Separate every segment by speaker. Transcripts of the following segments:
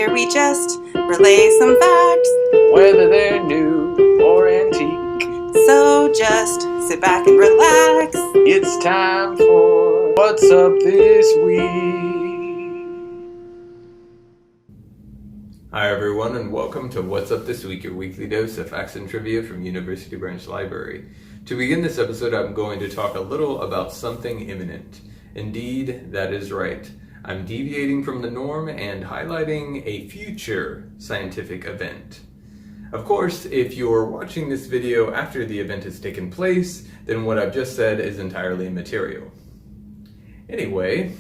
Speaker 1: Here we just relay some facts,
Speaker 2: whether they're new or antique.
Speaker 1: So just sit back and relax.
Speaker 2: It's time for What's Up This Week.
Speaker 3: Hi everyone, and welcome to What's Up This Week, your weekly dose of facts and trivia from University Branch Library. To begin this episode, I'm going to talk a little about something imminent. Indeed, that is right. I'm deviating from the norm and highlighting a future scientific event. Of course, if you're watching this video after the event has taken place, then what I've just said is entirely immaterial. Anyway,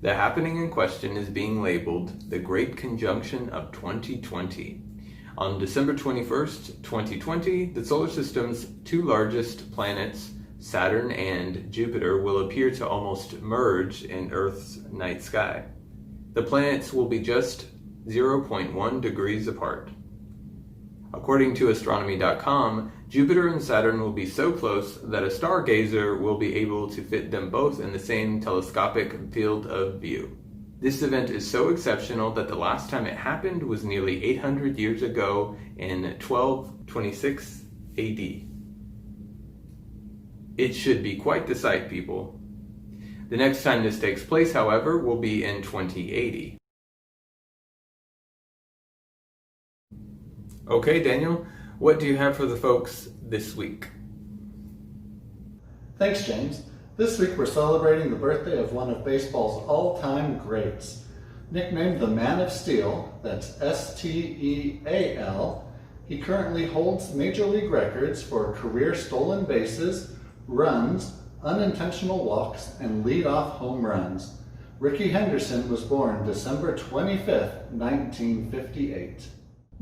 Speaker 3: the happening in question is being labeled the Great Conjunction of 2020. On December 21st, 2020, the solar system's two largest planets, Saturn and Jupiter, will appear to almost merge in Earth's night sky. The planets will be just 0.1 degrees apart. According to astronomy.com, Jupiter and Saturn will be so close that a stargazer will be able to fit them both in the same telescopic field of view. This event is so exceptional that the last time it happened was nearly 800 years ago in 1226 AD. It should be quite the sight, people. The next time this takes place, however, will be in 2080. Okay, Daniel, what do you have for the folks this week?
Speaker 4: Thanks, James. This week we're celebrating the birthday of one of baseball's all-time greats. Nicknamed the Man of Steel, that's S-T-E-A-L, he currently holds Major League records for career stolen bases, runs, unintentional walks, and leadoff home runs. Rickey Henderson was born December 25th, 1958.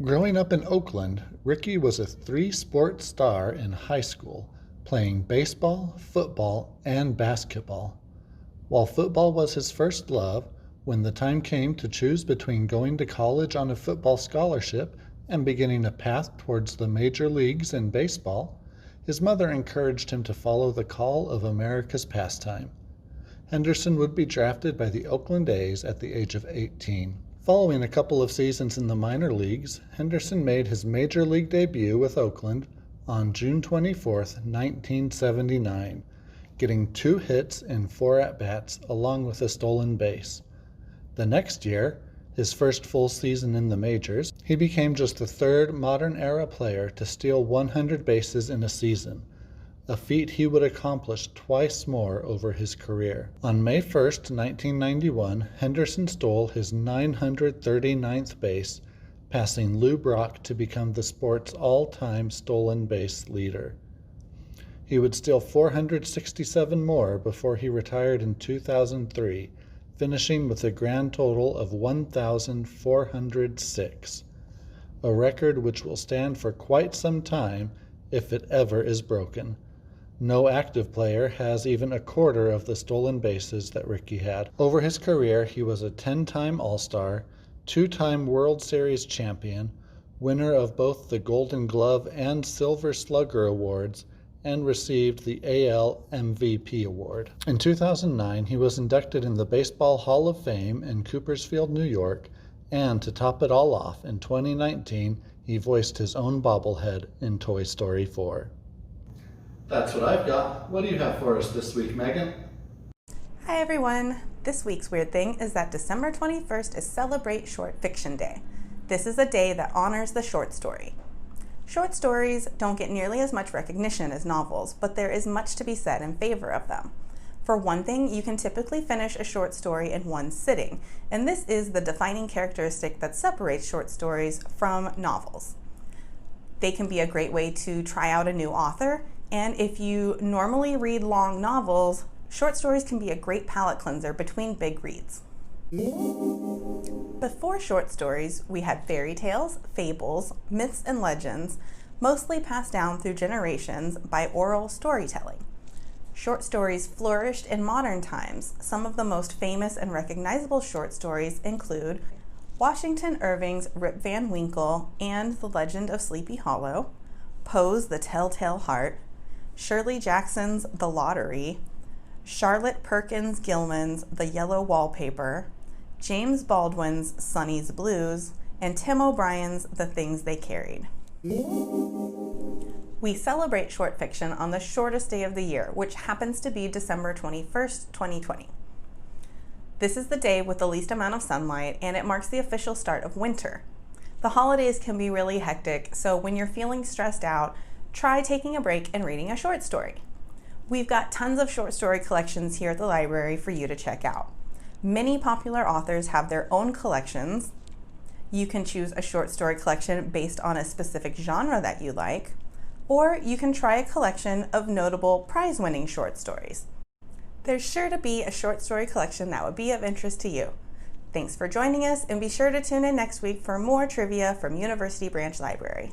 Speaker 4: Growing up in Oakland, Rickey was a three-sport star in high school, playing baseball, football, and basketball. While football was his first love, when the time came to choose between going to college on a football scholarship and beginning a path towards the major leagues in baseball, his mother encouraged him to follow the call of America's pastime. Henderson would be drafted by the Oakland A's at the age of 18. Following a couple of seasons in the minor leagues, Henderson made his major league debut with Oakland on June 24, 1979, getting 2 hits and 4 at-bats along with a stolen base. The next year, his first full season in the majors, he became just the third modern-era player to steal 100 bases in a season, a feat he would accomplish twice more over his career. On May 1, 1991, Henderson stole his 939th base, passing Lou Brock to become the sport's all-time stolen base leader. He would steal 467 more before he retired in 2003, finishing with a grand total of 1,406, a record which will stand for quite some time if it ever is broken. No active player has even a quarter of the stolen bases that Rickey had. Over his career, he was a 10-time All-Star, 2-time World Series champion, winner of both the Golden Glove and Silver Slugger awards, and received the AL MVP award. In 2009, he was inducted in the Baseball Hall of Fame in Coopersfield, New York, and to top it all off, in 2019, he voiced his own bobblehead in Toy Story 4. That's what I've got. What do you have for us this week, Megan?
Speaker 1: Hi everyone. This week's weird thing is that December 21st is Celebrate Short Fiction Day. This is a day that honors the short story. Short stories don't get nearly as much recognition as novels, but there is much to be said in favor of them. For one thing, you can typically finish a short story in one sitting, and this is the defining characteristic that separates short stories from novels. They can be a great way to try out a new author, and if you normally read long novels, short stories can be a great palate cleanser between big reads. Before short stories, we had fairy tales, fables, myths, and legends, mostly passed down through generations by oral storytelling. Short stories flourished in modern times. Some of the most famous and recognizable short stories include Washington Irving's Rip Van Winkle and the Legend of Sleepy Hollow, Poe's The Telltale Heart, Shirley Jackson's The Lottery, Charlotte Perkins Gilman's The Yellow Wallpaper, James Baldwin's Sonny's Blues, and Tim O'Brien's The Things They Carried. We celebrate short fiction on the shortest day of the year, which happens to be December 21st, 2020. This is the day with the least amount of sunlight, and it marks the official start of winter. The holidays can be really hectic, so when you're feeling stressed out, try taking a break and reading a short story. We've got tons of short story collections here at the library for you to check out. Many popular authors have their own collections. You can choose a short story collection based on a specific genre that you like, or you can try a collection of notable prize-winning short stories. There's sure to be a short story collection that would be of interest to you. Thanks for joining us, and be sure to tune in next week for more trivia from University Branch Library.